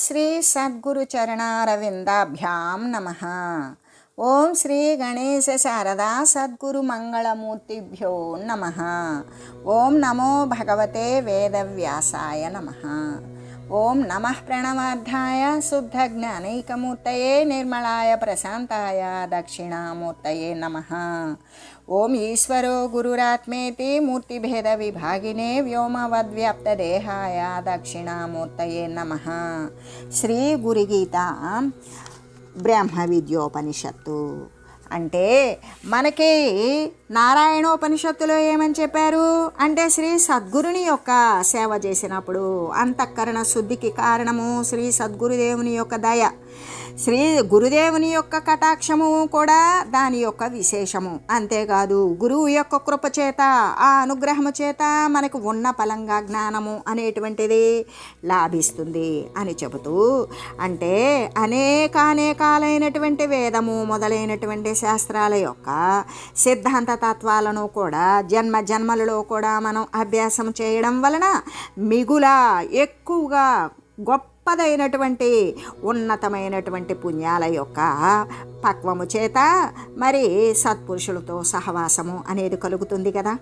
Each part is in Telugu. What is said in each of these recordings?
శ్రీ సద్గురు చరణారవిందాభ్యాం నమః. ఓం శ్రీ గణేశ శారదా సద్గురు మంగళమూర్తిభ్యో నమః. ఓం నమో భగవతే వేదవ్యాసాయ నమః. ఓం నమః ప్రణవార్థాయ శుద్ధజ్ఞానైకమూర్తయే నిర్మలాయ ప్రశాంతాయ దక్షిణామూర్తయే నమః. ఓం ఈశ్వరో గురురాత్మేతి మూర్తిభేద విభాగినే వ్యోమవద్వ్యాప్తదేహాయ దక్షిణామూర్తయే నమః. శ్రీ గురుగీత బ్రహ్మ విద్యోపనిషత్తు అంటే మనకి నారాయణోపనిషత్తులో ఏమని చెప్పారు అంటే శ్రీ సద్గురుని యొక్క సేవ చేసినప్పుడు అంతఃకరణ శుద్ధికి కారణము శ్రీ సద్గురుదేవుని యొక్క దయ, శ్రీ గురుదేవుని యొక్క కటాక్షము కూడా దాని యొక్క విశేషము. అంతేకాదు గురువు యొక్క కృప చేత, ఆ అనుగ్రహము చేత మనకు ఉన్న ఫలంగా జ్ఞానము అనేటువంటిది లాభిస్తుంది అని చెబుతూ, అంటే అనేకానేకాలైనటువంటి వేదము మొదలైనటువంటి శాస్త్రాల యొక్క సిద్ధాంత తత్వాలను కూడా జన్మ జన్మలలో కూడా మనం అభ్యాసం చేయడం వలన మిగుల ఎక్కువగా గొప్పదైనటువంటి ఉన్నతమైనటువంటి పుణ్యాల యొక్క పక్వము చేత మరి సత్పురుషులతో సహవాసము అనేది కలుగుతుంది కదా.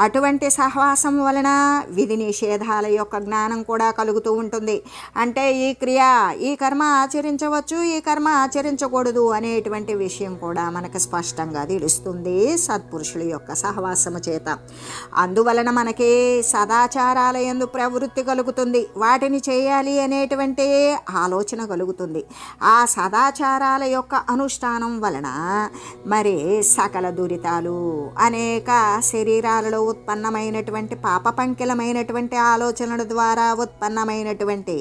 అటువంటి సహవాసం వలన విధి నిషేధాల యొక్క జ్ఞానం కూడా కలుగుతూ ఉంటుంది. అంటే ఈ క్రియ, ఈ కర్మ ఆచరించవచ్చు, ఈ కర్మ ఆచరించకూడదు అనేటువంటి విషయం కూడా మనకు స్పష్టంగా తెలుస్తుంది సత్పురుషుల యొక్క సహవాసము చేత. అందువలన మనకి సదాచారాల యందు ప్రవృత్తి కలుగుతుంది, వాటిని చేయాలి అనేటువంటి ఆలోచన కలుగుతుంది. ఆ సదాచారాల యొక్క అనుష్ఠానం వలన మరి సకల దురితాలు, అనేక శరీరాలలో ఉత్పన్నమైనటువంటి పాపపంకిలమైనటువంటి ఆలోచనల ద్వారా ఉత్పన్నమైనటువంటి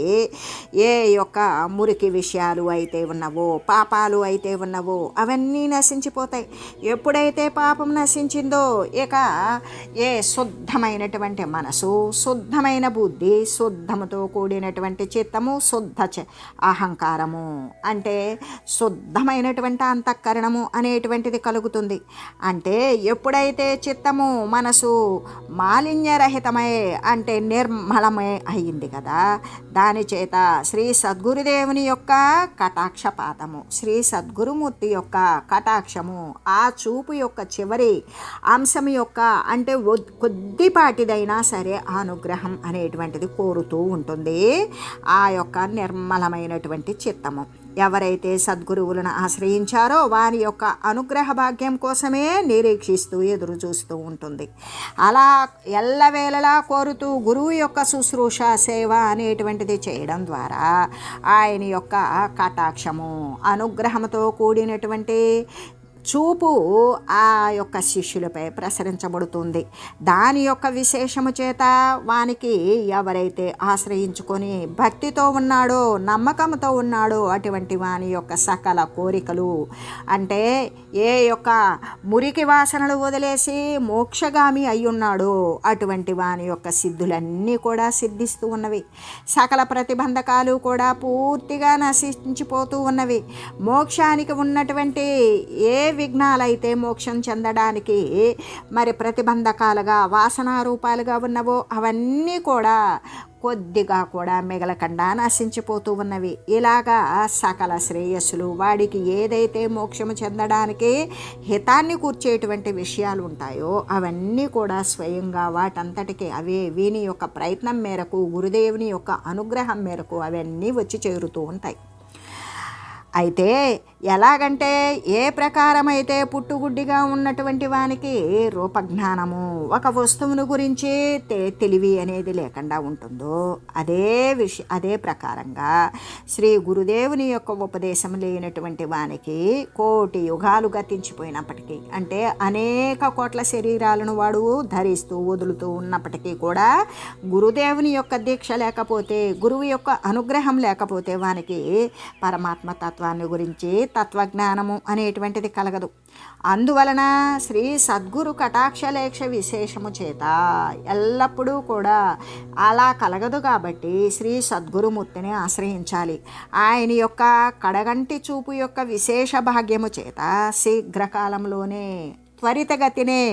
ఏ యొక్క మురికి విషయాలు అయితే ఉన్నవో, పాపాలు అయితే ఉన్నవో అవన్నీ నశించిపోతాయి. ఎప్పుడైతే పాపం నశించిందో ఇక ఏ శుద్ధమైనటువంటి మనసు, శుద్ధమైన బుద్ధి, శుద్ధముతో కూడినటువంటి చిత్తము, శుద్ధ అహంకారము అంటే శుద్ధమైనటువంటి అంతఃకరణము అనేటువంటిది కలుగుతుంది. అంటే ఎప్పుడైతే చిత్తము, మనసు మాలిన్యరహితమై అంటే నిర్మలమై అయింది కదా, దాని చేత శ్రీ సద్గురుదేవుని యొక్క కటాక్షపాతము, శ్రీ సద్గురుమూర్తి యొక్క కటాక్షము, ఆ చూపు యొక్క చివరి అంశం యొక్క అంటే కొద్దిపాటిదైనా సరే అనుగ్రహం అనేటువంటిది కోరుతూ ఉంటుంది ఆ యొక్క నిర్మలమైనటువంటి చిత్తము. ఎవరైతే సద్గురువులను ఆశ్రయించారో వారి యొక్క అనుగ్రహ భాగ్యం కోసమే నిరీక్షిస్తూ ఎదురు చూస్తూ ఉంటుంది. అలా ఎల్లవేళలా కోరుతూ గురువు యొక్క శుశ్రూష, సేవ అనేటువంటిది చేయడం ద్వారా ఆయన యొక్క కటాక్షము, అనుగ్రహంతో కూడినటువంటి చూపు ఆ యొక్క శిష్యులపై ప్రసరించబడుతుంది. దాని యొక్క విశేషము చేత వానికి ఎవరైతే ఆశ్రయించుకొని భక్తితో ఉన్నాడో, నమ్మకంతో ఉన్నాడో అటువంటి వాని యొక్క సకల కోరికలు అంటే ఏ యొక్క మురికి వాసనలు వదిలేసి మోక్షగామి అయ్యున్నాడో అటువంటి వాని యొక్క సిద్ధులన్నీ కూడా సిద్ధిస్తూ ఉన్నవి. సకల ప్రతిబంధకాలు కూడా పూర్తిగా నశించిపోతూ ఉన్నవి. మోక్షానికి ఉన్నటువంటి ఏ విఘ్నాలైతే మోక్షం చెందడానికి మరి ప్రతిబంధకాలుగా, వాసనారూపాలుగా ఉన్నవో అవన్నీ కూడా కొద్దిగా కూడా మిగలకుండా నశించిపోతూ ఉన్నవి. ఇలాగా సకల శ్రేయస్సులు, వాడికి ఏదైతే మోక్షము చెందడానికి హితాన్ని కూర్చేటువంటి విషయాలు ఉంటాయో అవన్నీ కూడా స్వయంగా వాటంతటికి అవే వీని యొక్క ప్రయత్నం మేరకు, గురుదేవుని యొక్క అనుగ్రహం మేరకు అవన్నీ వచ్చి చేరుతూ ఉంటాయి. అయితే ఎలాగంటే ఏ ప్రకారమైతే పుట్టుగుడ్డిగా ఉన్నటువంటి వానికి రూపజ్ఞానము, ఒక వస్తువును గురించి తెలివి అనేది లేకుండా ఉంటుందో అదే ప్రకారంగా శ్రీ గురుదేవుని యొక్క ఉపదేశం లేనటువంటి వానికి కోటి యుగాలు గతించిపోయినప్పటికీ, అంటే అనేక కోట్ల శరీరాలను వాడు ధరిస్తూ వదులుతూ ఉన్నప్పటికీ కూడా గురుదేవుని యొక్క దీక్ష లేకపోతే, గురువు యొక్క అనుగ్రహం లేకపోతే వానికి పరమాత్మ తత్వాన్ని గురించి తత్వజ్ఞానము అనేటువంటిది కలగదు. అందువలన శ్రీ సద్గురు కటాక్షలేక్ష విశేషము చేత ఎల్లప్పుడూ కూడా అలా కలగదు. కాబట్టి శ్రీ సద్గురుమూర్తిని ఆశ్రయించాలి. ఆయన యొక్క కడగంటి చూపు యొక్క విశేష భాగ్యము చేత శీఘ్రకాలంలోనే త్వరితగతినే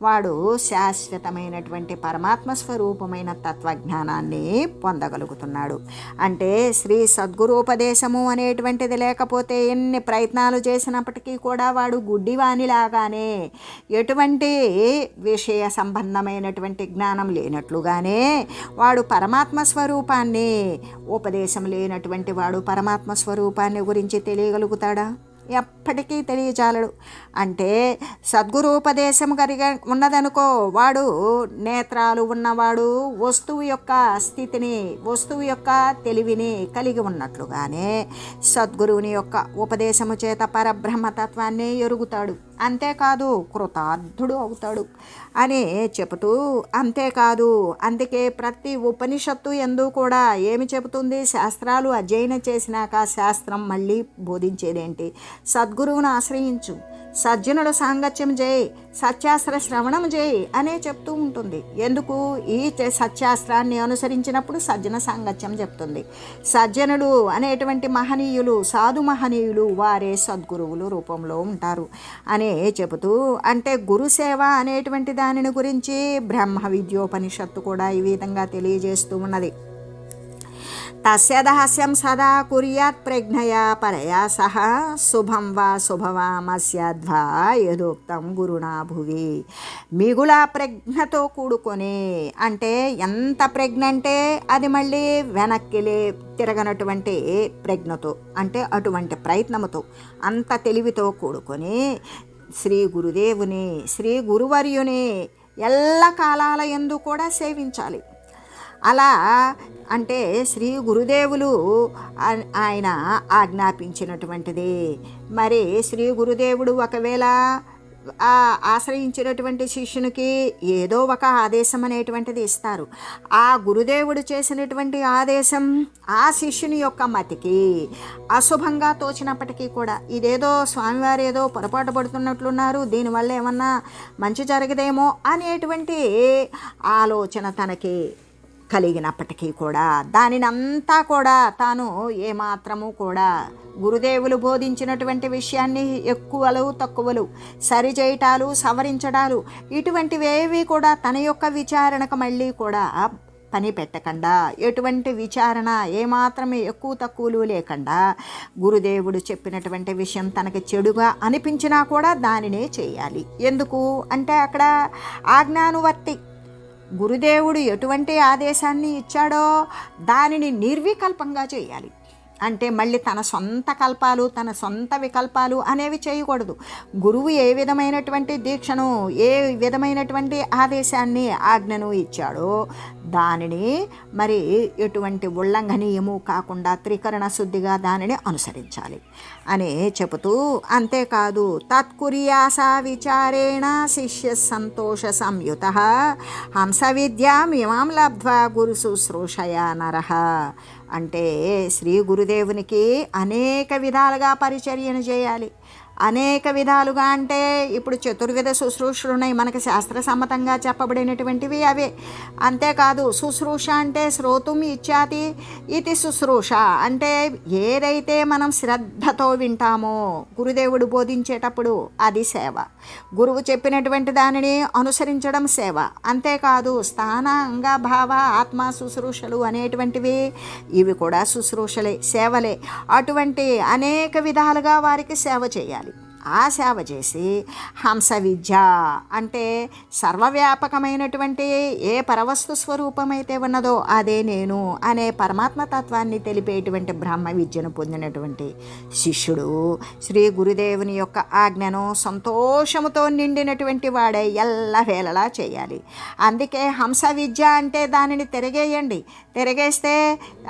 వాడు శాశ్వతమైనటువంటి పరమాత్మ స్వరూపమైన తత్వజ్ఞానాన్ని పొందగలుగుతున్నాడు. అంటే శ్రీ సద్గురూపదేశము అనేటువంటిది లేకపోతే ఎన్ని ప్రయత్నాలు చేసినప్పటికీ కూడా వాడు గుడ్డివానిలాగానే, ఎటువంటి విషయ సంబంధమైనటువంటి జ్ఞానం లేనట్లుగానే వాడు పరమాత్మ స్వరూపాన్ని, ఉపదేశం లేనటువంటి వాడు పరమాత్మ స్వరూపాన్ని గురించి తెలియగలుగుతాడా? ఎప్పటికీ తెలియజాలడు. అంటే సద్గురూపదేశం కలిగి ఉన్నదనుకో, వాడు నేత్రాలు ఉన్నవాడు వస్తువు యొక్క స్థితిని, వస్తువు యొక్క తెలివిని కలిగి ఉన్నట్లుగానే సద్గురువుని యొక్క ఉపదేశము చేత పరబ్రహ్మతత్వాన్ని ఎరుగుతాడు. అంతేకాదు కృతార్థుడు అవుతాడు అని చెబుతూ, అంతేకాదు అందుకే ప్రతి ఉపనిషత్తు ఎందు కూడా ఏమి చెబుతుంది? శాస్త్రాలు అధ్యయనం చేసినాక శాస్త్రం మళ్ళీ బోధించేదేంటి? సద్గురువును ఆశ్రయించు, సజ్జనుడు సాంగత్యం చేయి, సత్యాస్త్ర శ్రవణం చేయి అనే చెప్తూ ఉంటుంది. ఎందుకు? ఈ సత్యాస్త్రాన్ని అనుసరించినప్పుడు సజ్జన సాంగత్యం చెప్తుంది. సజ్జనుడు అనేటువంటి మహనీయులు, సాధు మహనీయులు వారే సద్గురువులు రూపంలో ఉంటారు అనే చెబుతూ, అంటే గురుసేవ అనేటువంటి దానిని గురించి బ్రహ్మ విద్యోపనిషత్తు కూడా ఈ విధంగా తెలియజేస్తూ ఉన్నది. తస్య దాస్యం సదా కుర్యాత్ ప్రజ్ఞయా పరయా సహ శుభం వా శుభవామస్యద్వా యథోక్తం గురుణా భువి. మిగుల ప్రజ్ఞతో కూడుకొని, అంటే ఎంత ప్రజ్ఞ అంటే అది మళ్ళీ వెనక్కి తిరగనటువంటి ప్రజ్ఞతో, అంటే అటువంటి ప్రయత్నముతో, అంత తెలివితో కూడుకొని శ్రీ గురుదేవుని, శ్రీ గురువర్యుని ఎల్ల కాలాల యందు కూడా సేవించాలి. అలా అంటే శ్రీ గురుదేవులు ఆయన ఆజ్ఞాపించినటువంటిది. మరి శ్రీ గురుదేవుడు ఒకవేళ ఆశ్రయించినటువంటి శిష్యునికి ఏదో ఒక ఆదేశం అనేటువంటిది ఇస్తారు. ఆ గురుదేవుడు చేసినటువంటి ఆదేశం ఆ శిష్యుని యొక్క మతికి అశుభంగా తోచినప్పటికీ కూడా, ఇదేదో స్వామివారు ఏదో పొరపాటు పడుతున్నట్లున్నారు, దీనివల్ల ఏమన్నా మంచి జరగదేమో అనేటువంటి ఆలోచన తనకి కలిగినప్పటికీ కూడా దానినంతా కూడా తాను ఏమాత్రము కూడా గురుదేవులు బోధించినటువంటి విషయాన్ని ఎక్కువలు తక్కువలు, సరిచేయటాలు సవరించడాలు ఇటువంటివేవి కూడా తన యొక్క విచారణకు మళ్ళీ కూడా పని పెట్టకుండా, ఎటువంటి విచారణ ఏమాత్రమే ఎక్కువ తక్కువలు లేకుండా, గురుదేవుడు చెప్పినటువంటి విషయం తనకి చెడుగా అనిపించినా కూడా దానినే చేయాలి. ఎందుకు అంటే అక్కడ ఆజ్ఞానువర్తి. గురుదేవుడు ఎటువంటి ఆదేశాన్ని ఇచ్చాడో దానిని నిర్వికల్పంగా చేయాలి. అంటే మళ్ళీ తన సొంత కల్పాలు, తన సొంత వికల్పాలు అనేవి చేయకూడదు. గురువు ఏ విధమైనటువంటి దీక్షను, ఏ విధమైనటువంటి ఆదేశాన్ని, ఆజ్ఞను ఇచ్చాడో దానిని మరి ఎటువంటి ఉల్లంఘనీయము కాకుండా త్రికరణ శుద్ధిగా దానిని అనుసరించాలి అని చెబుతూ, అంతేకాదు తత్కుర్యాసా విచారేణ శిష్య సంతోష సంయుత హంస విద్యామిమాం లబ్ధ్వా గురు శుశ్రూషయా నరః. అంటే శ్రీ గురుదేవునికి అనేక విధాలుగా పరిచర్యను చేయాలి. అనేక విధాలుగా అంటే ఇప్పుడు చతుర్విధ శుశ్రూషలు ఉన్నాయి మనకి శాస్త్ర సమ్మతంగా చెప్పబడినటువంటివి అవే. అంతేకాదు శుశ్రూష అంటే శ్రోతుం ఇచ్చాతి ఇది శుశ్రూష, అంటే ఏదైతే మనం శ్రద్ధతో వింటామో గురుదేవుడు బోధించేటప్పుడు అది సేవ. గురువు చెప్పినటువంటి దానిని అనుసరించడం సేవ. అంతేకాదు స్థాన అంగభావ ఆత్మ శుశ్రూషలు అనేటువంటివి ఇవి కూడా శుశ్రూషలే, సేవలే. అటువంటి అనేక విధాలుగా వారికి సేవ చేయాలి. ఆ సేవ చేసి హంస విద్య అంటే సర్వవ్యాపకమైనటువంటి ఏ పరవస్తు స్వరూపమైతే ఉన్నదో అదే నేను అనే పరమాత్మ తత్వాన్ని తెలిపేటువంటి బ్రహ్మ విద్యను పొందినటువంటి శిష్యుడు శ్రీ గురుదేవుని యొక్క ఆజ్ఞను సంతోషముతో నిండినటువంటి వాడే ఎల్లవేళలా చేయాలి. అందుకే హంస విద్య అంటే దానిని తిరగేయండి, తిరగేస్తే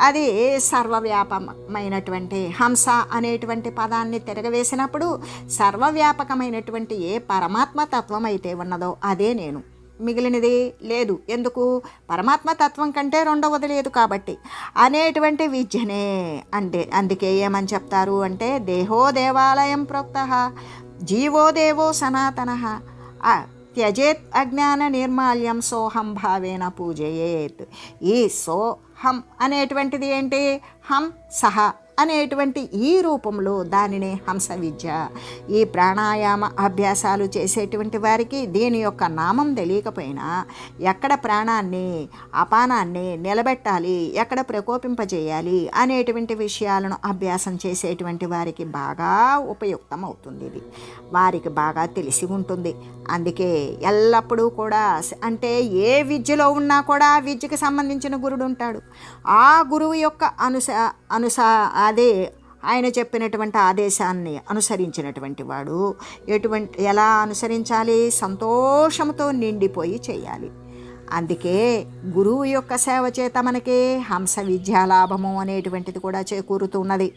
అది సర్వవ్యాపకమైనటువంటి హంస అనేటువంటి పదాన్ని తిరగవేసినప్పుడు సర్వవ్యాపకమైనటువంటి ఏ పరమాత్మ తత్వం అయితే ఉన్నదో అదే నేను, మిగిలినది లేదు. ఎందుకు? పరమాత్మ తత్వం కంటే రెండవది లేదు కాబట్టి అనేటువంటి విద్యనే. అంటే అందుకే ఏమని చెప్తారు అంటే దేహో దేవాలయం ప్రోక్తః జీవో దేవో సనాతనః త్యజేత్ అజ్ఞాన నిర్మాల్యం సోహం భావేన పూజయేత్. ఈ సోహం అనేటువంటిది ఏంటి? హం సహ అనేటువంటి ఈ రూపంలో దానినే హంస విద్య. ఈ ప్రాణాయామ అభ్యాసాలు చేసేటువంటి వారికి దీని యొక్క నామం తెలియకపోయినా ఎక్కడ ప్రాణాన్ని అపానాన్ని నిలబెట్టాలి, ఎక్కడ ప్రకోపింపజేయాలి అనేటువంటి విషయాలను అభ్యాసం చేసేటువంటి వారికి బాగా ఉపయుక్తం అవుతుంది. ఇది వారికి బాగా తెలిసి ఉంటుంది. అందుకే ఎల్లప్పుడూ కూడా అంటే ఏ విద్యలో ఉన్నా కూడా ఆ విద్యకు సంబంధించిన గురుడు ఉంటాడు. ఆ గురువు యొక్క అదే ఆయన చెప్పినటువంటి ఆదేశాన్ని అనుసరించినటువంటి వాడు ఎలా అనుసరించాలి? సంతోషంతో నిండిపోయి చేయాలి. అందుకే గురువు యొక్క సేవ చేత మనకి హంస విద్యాలాభము అనేటువంటిది కూడా చేకూరుతున్నది.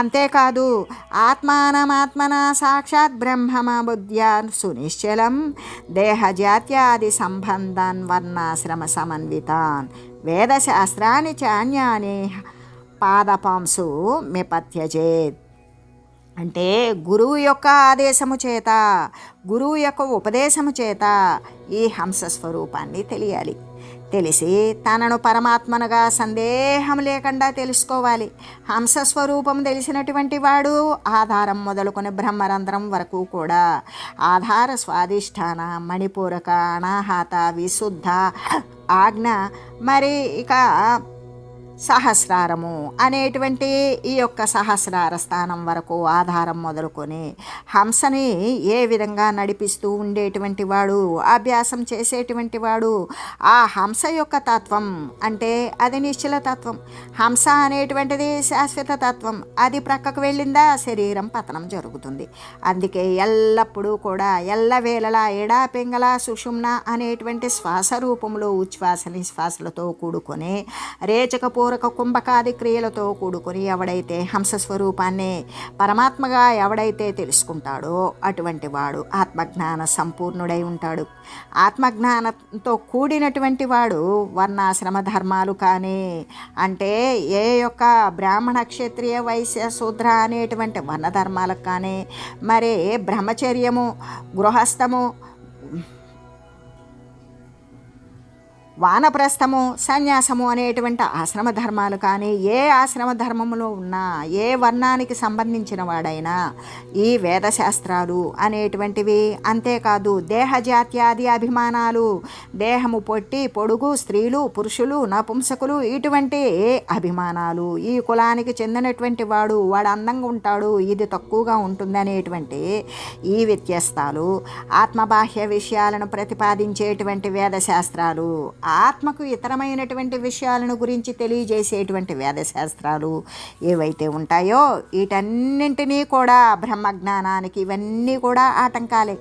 అంతేకాదు ఆత్మానమాత్మన సాక్షాత్ బ్రహ్మమ బుద్ధ్యా సునిశ్చలం దేహజాత్యాది సంబంధాన్ వర్ణాశ్రమ సమన్వితాన్ వేదశాస్త్రాన్ని చాన్యాని పాదపాంసు మెపత్యజేత్. అంటే గురువు యొక్క ఆదేశము చేత, గురువు యొక్క ఉపదేశము చేత ఈ హంస స్వరూపాన్ని తెలియాలి. తెలిసి తనను పరమాత్మనుగా సందేహం లేకుండా తెలుసుకోవాలి. హంస స్వరూపం తెలిసినటువంటి వాడు ఆధారం మొదలుకొని బ్రహ్మరంధ్రం వరకు కూడా ఆధార స్వాధిష్టాన మణిపూరక అనాహత విశుద్ధ ఆజ్ఞ మరి ఇక సహస్రారము అనేటువంటి ఈ యొక్క సహస్రార స్థానం వరకు ఆధారం మొదలుకొని హంసని ఏ విధంగా నడిపిస్తూ ఉండేటువంటి వాడు, అభ్యాసం చేసేటువంటి వాడు ఆ హంస యొక్క తత్వం అంటే అది నిశ్చల తత్వం. హంస అనేటువంటిది శాశ్వత తత్వం. అది ప్రక్కకు వెళ్ళిందా శరీరం పతనం జరుగుతుంది. అందుకే ఎల్లప్పుడూ కూడా ఎల్లవేళలా ఎడా పింగళ సుషుమ్న అనేటువంటి శ్వాస రూపంలో ఉచ్ఛ్వాస నిశ్వాసలతో కూడుకొని రేచకపో కుంభకాది క్రియలతో కూడుకొని ఎవడైతే హంస స్వరూపాన్ని పరమాత్మగా ఎవడైతే తెలుసుకుంటాడో అటువంటి వాడు ఆత్మజ్ఞాన సంపూర్ణుడై ఉంటాడు. ఆత్మజ్ఞానంతో కూడినటువంటి వాడు వర్ణాశ్రమ ధర్మాలు కానీ అంటే ఏ యొక్క బ్రాహ్మణ క్షత్రియ వైశ్య శూద్ర అనేటువంటి వర్ణ ధర్మాలకు కానీ మరి బ్రహ్మచర్యము గృహస్థము వానప్రస్థము సన్యాసము అనేటువంటి ఆశ్రమ ధర్మాలు కానీ ఏ ఆశ్రమ ధర్మములో ఉన్నా ఏ వర్ణానికి సంబంధించిన వాడైనా ఈ వేదశాస్త్రాలు అనేటువంటివి. అంతేకాదు దేహజాత్యాది అభిమానాలు, దేహము పొట్టి పొడుగు స్త్రీలు పురుషులు నపుంసకులు ఇటువంటి అభిమానాలు, ఈ కులానికి చెందినటువంటి వాడు అందంగా ఉంటాడు ఇది తక్కువగా ఉంటుంది అనేటువంటి ఈ వ్యత్యాసాలు, ఆత్మబాహ్య విషయాలను ప్రతిపాదించేటువంటి వేదశాస్త్రాలు, ఆత్మకు ఇతరమైనటువంటి విషయాలను గురించి తెలియజేసేటువంటి వేదశాస్త్రాలు ఏవైతే ఉంటాయో వీటన్నింటినీ కూడా బ్రహ్మజ్ఞానానికి ఇవన్నీ కూడా ఆటంకాలే,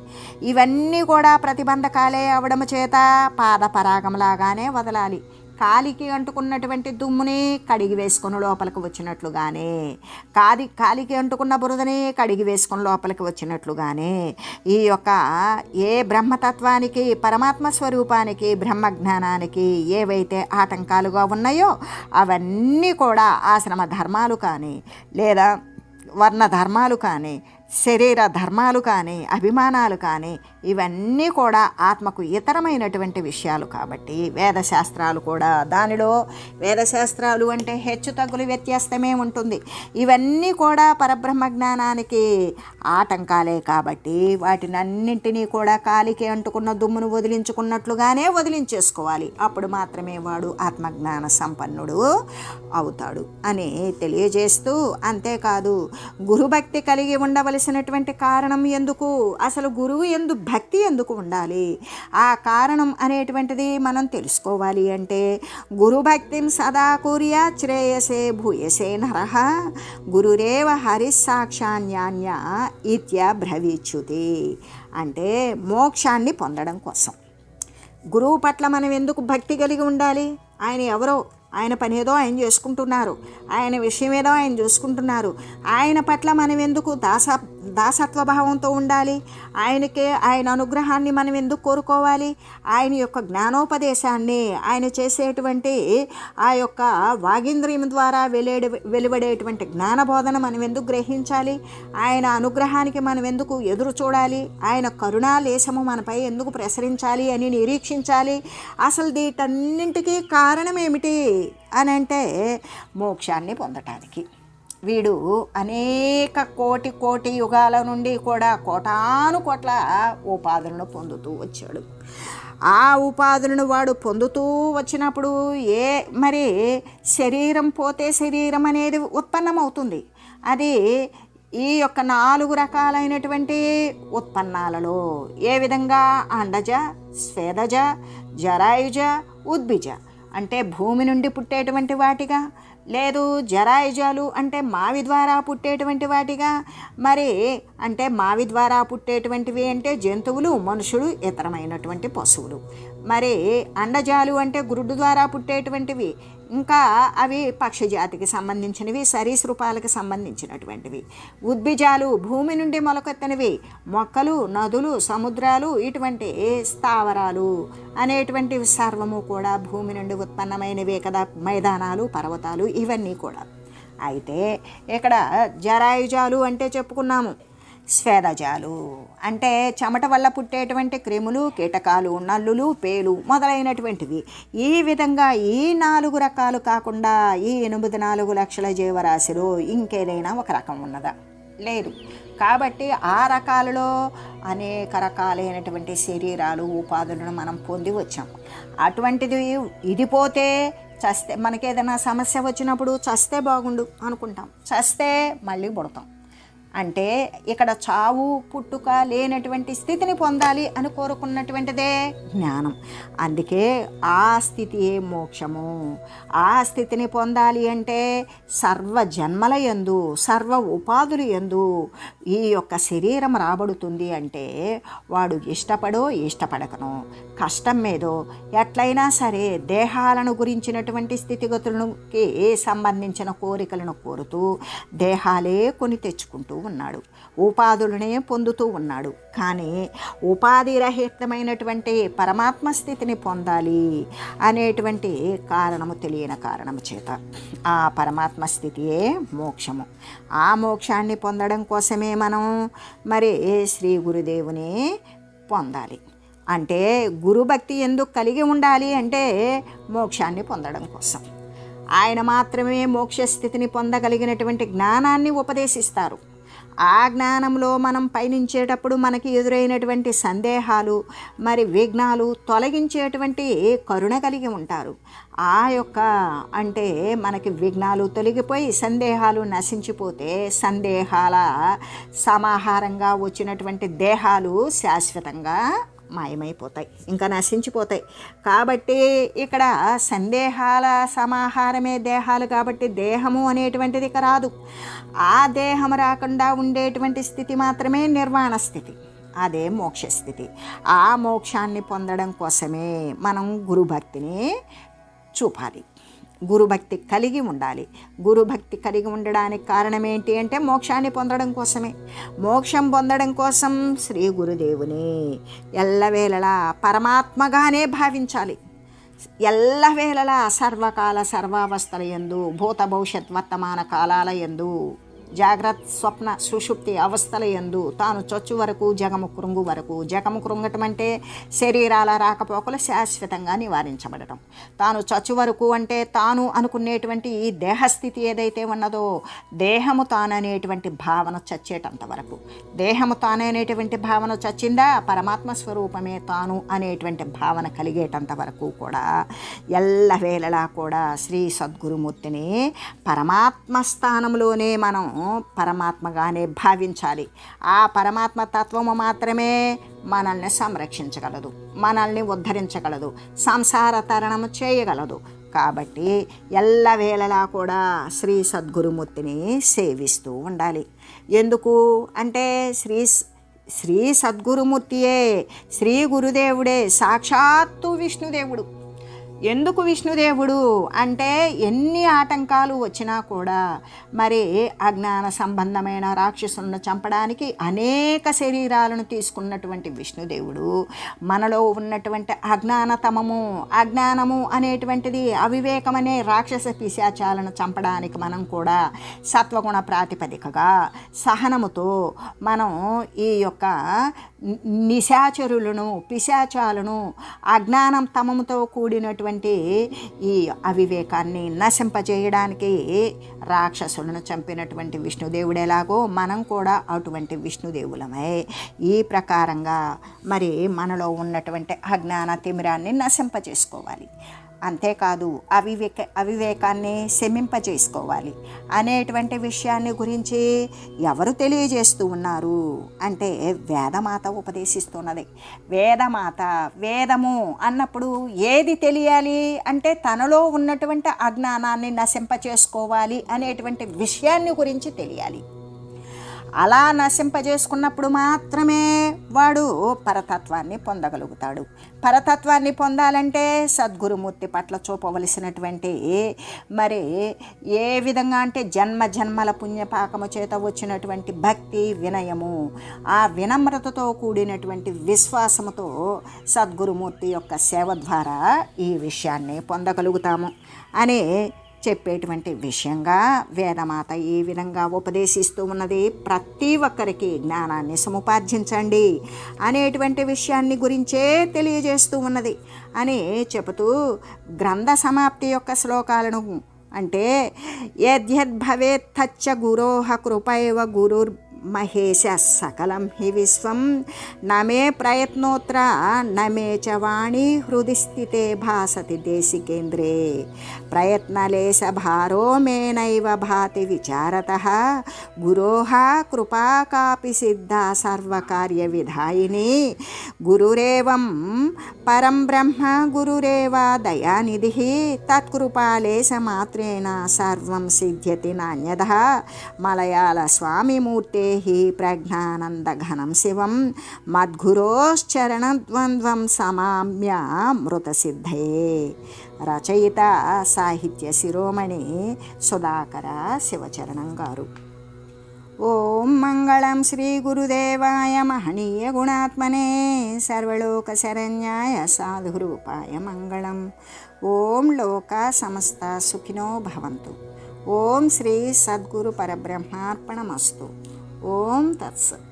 ఇవన్నీ కూడా ప్రతిబంధకాలే అవడము చేత పాదపరాగంలాగానే వదలాలి. కాలికి అంటుకున్నటువంటి దుమ్ముని కడిగి వేసుకొని లోపలికి వచ్చినట్లుగానే, కాలికి అంటుకున్న బురదని కడిగి వేసుకొని లోపలికి వచ్చినట్లుగానే ఈ యొక్క ఏ బ్రహ్మతత్వానికి పరమాత్మ స్వరూపానికి బ్రహ్మజ్ఞానానికి ఏవైతే ఆటంకాలుగా ఉన్నాయో అవన్నీ కూడా ఆశ్రమ ధర్మాలు కానీ లేదా వర్ణ ధర్మాలు కానీ శరీర ధర్మాలు కానీ అభిమానాలు కానీ ఇవన్నీ కూడా ఆత్మకు ఇతరమైనటువంటి విషయాలు కాబట్టి వేదశాస్త్రాలు కూడా దానిలో వేదశాస్త్రాలు అంటే హెచ్చు తగ్గులు వ్యత్యాసమే ఉంటుంది. ఇవన్నీ కూడా పరబ్రహ్మ జ్ఞానానికి ఆటంకాలే కాబట్టి వాటిని అన్నింటినీ కూడా కాలికి అంటుకున్న దుమ్మును వదిలించుకున్నట్లుగానే వదిలించేసుకోవాలి. అప్పుడు మాత్రమే వాడు ఆత్మజ్ఞాన సంపన్నుడు అవుతాడు అని తెలియజేస్తూ, అంతేకాదు గురుభక్తి కలిగి ఉండవలసినటువంటి కారణం ఎందుకు, అసలు గురువు ఎందు భక్తి ఎందుకు ఉండాలి, ఆ కారణం అనేటువంటిది మనం తెలుసుకోవాలి. అంటే గురుభక్తిని సదా కుర్యా శ్రేయసే భూయసే నరః గురురేవ హరిస్సాక్షాన్యాన్య ఇత్య బ్రవీచ్యుతి. అంటే మోక్షాన్ని పొందడం కోసం గురువు పట్ల మనం ఎందుకు భక్తి కలిగి ఉండాలి? ఆయన ఎవరో, ఆయన పని ఏదో ఆయన చేసుకుంటున్నారు, ఆయన విషయం ఏదో ఆయన చూసుకుంటున్నారు. ఆయన పట్ల మనం ఎందుకు దాసత్వభావంతో ఉండాలి? ఆయన అనుగ్రహాన్ని మనం ఎందుకు కోరుకోవాలి? ఆయన యొక్క జ్ఞానోపదేశాన్ని, ఆయన చేసేటువంటి ఆ యొక్క వాగీంద్రియం ద్వారా వెలువడేటువంటి జ్ఞానబోధన మనం ఎందుకు గ్రహించాలి? ఆయన అనుగ్రహానికి మనం ఎందుకు ఎదురు చూడాలి? ఆయన కరుణా లేశము మనపై ఎందుకు ప్రసరించాలి అని నిరీక్షించాలి? అసలు వీటన్నింటికీ కారణం ఏమిటి అని అంటే మోక్షాన్ని పొందటానికి, వీడు అనేక కోటి కోటి యుగాల నుండి కూడా కోటాను కోట్ల ఉపాధులను పొందుతూ వచ్చాడు. ఆ ఉపాధులను వాడు పొందుతూ వచ్చినప్పుడు మరి శరీరం పోతే శరీరం అనేది ఉత్పన్నమవుతుంది. అది ఈ యొక్క 4 రకాలైనటువంటి ఉత్పన్నాలలో ఏ విధంగా అండజ, స్వేదజ, జరాయుజ, ఉద్భిజ అంటే భూమి నుండి పుట్టేటువంటి వాటిగా, లేదు జరాయుజాలు అంటే మావి ద్వారా పుట్టేటువంటి వాటిగా, మరి అంటే మావి ద్వారా పుట్టేటువంటివి అంటే జంతువులు, మనుషులు, ఇతరమైనటువంటి పశువులు. మరి అండజాలు అంటే గురుడు ద్వారా పుట్టేటువంటివి, ఇంకా అవి పక్షిజాతికి సంబంధించినవి, సరీసృపాలకు సంబంధించినటువంటివి. ఉద్భిజాలు భూమి నుండి మొలకెత్తనివి, మొక్కలు, నదులు, సముద్రాలు, ఇటువంటి స్థావరాలు అనేటువంటివి సర్వము కూడా భూమి నుండి ఉత్పన్నమైనవే కదా, మైదానాలు, పర్వతాలు ఇవన్నీ కూడా. అయితే ఇక్కడ జరాయుజాలు అంటే చెప్పుకున్నాము, స్వేదజాలు అంటే చెమట వల్ల పుట్టేటువంటి క్రిములు, కీటకాలు, నల్లులు, పేలు మొదలైనటువంటివి. ఈ విధంగా ఈ 4 రకాలు కాకుండా ఈ 84 లక్షల జీవరాశిలో ఇంకేదైనా ఒక రకం ఉన్నదా? లేదు. కాబట్టి ఆ రకాలలో అనేక రకాలైనటువంటి శరీరాలు, ఉపాధులను మనం పొంది వచ్చాం. అటువంటిది ఇది పోతే చస్తే, మనకేదైనా సమస్య వచ్చినప్పుడు చస్తే బాగుండు అనుకుంటాం, చస్తే మళ్ళీ పుడతాం. అంటే ఇక్కడ చావు పుట్టుక లేనటువంటి స్థితిని పొందాలి అని కోరుకున్నటువంటిదే జ్ఞానం. అందుకే ఆ స్థితియే మోక్షము. ఆ స్థితిని పొందాలి అంటే సర్వ జన్మల యందు, సర్వ ఉపాధులు యందు ఈ యొక్క శరీరం రాబడుతుంది. అంటే వాడు ఇష్టపడో ఇష్టపడకనో, కష్టం మీదో ఎట్లయినా సరే దేహాలను గురించినటువంటి స్థితిగతులకి సంబంధించిన కోరికలను కోరుతూ దేహాలే కొని తెచ్చుకుంటూ ఉన్నాడు, ఉపాధులనే పొందుతూ ఉన్నాడు. కానీ ఉపాధి రహితమైనటువంటి పరమాత్మ స్థితిని పొందాలి అనేటువంటి కారణము తెలియని కారణము చేత ఆ పరమాత్మ స్థితియే మోక్షము. ఆ మోక్షాన్ని పొందడం కోసమే మనం మరి శ్రీ గురుదేవుని పొందాలి. అంటే గురుభక్తి ఎందుకు కలిగి ఉండాలి అంటే మోక్షాన్ని పొందడం కోసం. ఆయన మాత్రమే మోక్షస్థితిని పొందగలిగినటువంటి జ్ఞానాన్ని ఉపదేశిస్తారు. ఆ జ్ఞానంలో మనం పయనించేటప్పుడు మనకి ఎదురైనటువంటి సందేహాలు, మరి విఘ్నాలు తొలగించేటువంటి కరుణ కలిగి ఉంటారు. ఆ యొక్క అంటే మనకి విఘ్నాలు తొలగిపోయి సందేహాలు నశించిపోతే సందేహాల సమాహారంగా వచ్చినటువంటి దేహాలు శాశ్వతంగా మాయమైపోతాయి, ఇంకా నశించిపోతాయి. కాబట్టి ఇక్కడ సందేహాల సమాహారమే దేహాలు. కాబట్టి దేహము అనేటువంటిది ఇక రాదు. ఆ దేహం రాకుండా ఉండేటువంటి స్థితి మాత్రమే నిర్వాణ స్థితి, అదే మోక్షస్థితి. ఆ మోక్షాన్ని పొందడం కోసమే మనం గురుభక్తిని చూపాలి, గురుభక్తి కలిగి ఉండాలి. గురుభక్తి కలిగి ఉండడానికి కారణం ఏంటి అంటే మోక్షాన్ని పొందడం కోసమే. మోక్షం పొందడం కోసం శ్రీ గురుదేవుని ఎల్లవేళలా పరమాత్మగానే భావించాలి. ఎల్లవేళలా సర్వకాల సర్వావస్థల యందు, భూత భవిష్యత్ వర్తమాన కాలాల యందు, జాగ్రత్త స్వప్న సుషుప్తి అవస్థల యందు తాను చొచ్చు వరకు జగము కృంగు వరకు, జగము కృంగటం అంటే శరీరాల రాకపోకలు శాశ్వతంగా నివారించబడటం, తాను చచ్చు వరకు అంటే తాను అనుకునేటువంటి ఈ దేహస్థితి ఏదైతే ఉన్నదో దేహము తాననేటువంటి భావన చచ్చేటంత వరకు, దేహము తాననేటువంటి భావన చచ్చిందా పరమాత్మ స్వరూపమే తాను అనేటువంటి భావన కలిగేటంత వరకు కూడా ఎల్లవేళలా కూడా శ్రీ సద్గురుమూర్తిని పరమాత్మ స్థానంలోనే మనం పరమాత్మగానే భావించాలి. ఆ పరమాత్మ తత్వము మాత్రమే మనల్ని సంరక్షించగలదు, మనల్ని ఉద్ధరించగలదు, సంసార తరణము చేయగలదు. కాబట్టి ఎల్లవేళలా కూడా శ్రీ సద్గురుమూర్తిని సేవిస్తూ ఉండాలి. ఎందుకు అంటే శ్రీ సద్గురుమూర్తియే, శ్రీ గురుదేవుడే సాక్షాత్తు విష్ణుదేవుడు. ఎందుకు విష్ణుదేవుడు అంటే ఎన్ని ఆటంకాలు వచ్చినా కూడా మరి అజ్ఞాన సంబంధమైన రాక్షసులను చంపడానికి అనేక శరీరాలను తీసుకున్నటువంటి విష్ణుదేవుడు మనలో ఉన్నటువంటి అజ్ఞానము అనేటువంటిది అవివేకమనే రాక్షస పిశాచాలను చంపడానికి మనం కూడా సత్వగుణ ప్రాతిపదికగా సహనముతో మనం ఈ యొక్క నిశాచరులను, పిశాచాలను, అజ్ఞానం తమముతో కూడినటువంటి ఉన్నటువంటి ఈ అవివేకాన్ని నశింపజేయడానికి రాక్షసులను చంపినటువంటి విష్ణుదేవుడు ఎలాగో మనం కూడా అటువంటి విష్ణుదేవులమే. ఈ ప్రకారంగా మరి మనలో ఉన్నటువంటి అజ్ఞాన తిమిరాన్ని నశింపజేసుకోవాలి. అంతేకాదు అవివేకాన్ని శమింపజేసుకోవాలి అనేటువంటి విషయాన్ని గురించి ఎవరు తెలియజేస్తూ ఉన్నారు అంటే వేదమాత ఉపదేశిస్తున్నది. వేదమాత వేదము అన్నప్పుడు ఏది తెలియాలి అంటే తనలో ఉన్నటువంటి అజ్ఞానాన్ని నశింపచేసుకోవాలి అనేటువంటి విషయాన్ని గురించి తెలియాలి. అలా నశింపజేసుకున్నప్పుడు మాత్రమే వాడు పరతత్వాన్ని పొందగలుగుతాడు. పరతత్వాన్ని పొందాలంటే సద్గురుమూర్తి పట్ల చూపవలసినటువంటి మరి ఏ విధంగా అంటే జన్మ జన్మల పుణ్యపాకము చేత వచ్చినటువంటి భక్తి వినయము, ఆ వినమ్రతతో కూడినటువంటి విశ్వాసముతో సద్గురుమూర్తి యొక్క సేవ ద్వారా ఈ విషయాన్ని పొందగలుగుతాము అని చెప్పేటువంటి విషయంగా వేదమాత ఈ విధంగా ఉపదేశిస్తూ ఉన్నది. ప్రతి ఒక్కరికి జ్ఞానాన్ని సముపార్జించండి అనేటువంటి విషయాన్ని గురించే తెలియజేస్తూ ఉన్నది అని చెబుతూ గ్రంథ సమాప్తి యొక్క శ్లోకాలను అంటే యద్యద్భవేత్ తచ్చ గురోః కృపైవ గురుర్ మహేశ సకలం హి విశ్వం నమే ప్రయత్నోత్ర నమే చ వాణి హృది స్థితే భాసతి దేశికేంద్రే ప్రయత్నలేశ భారో మేనైవ భాతి విచారతః గురోః కృపా కాపి సిద్ధా సర్వకార్య విధాయిని గురురేవం పరం బ్రహ్మ గురురేవ దయానిధిః తత్కృపాలేశ మాత్రేణ సర్వం సిద్ధ్యతి నాన్యథ మలయాళ స్వామిమూర్తే ప్రజ్ఞానందఘనం శివం మద్గురోశ్చరణద్వంద్వం సమామ్య మృతసిద్ధయే. రచయిత సాహిత్య శిరోమణి సుధాకర శివచరణం గారు. ఓం మంగళం శ్రీ గురుదేవాయ మహనీయ గుణాత్మనే సర్వలోక శరణ్యాయ సాధురూపాయ మంగళం. ఓం లోక సమస్త సుఖినో భవంతు. ఓం శ్రీ సద్గురు పరబ్రహ్మార్పణమస్తు. ఓం తత్సత్.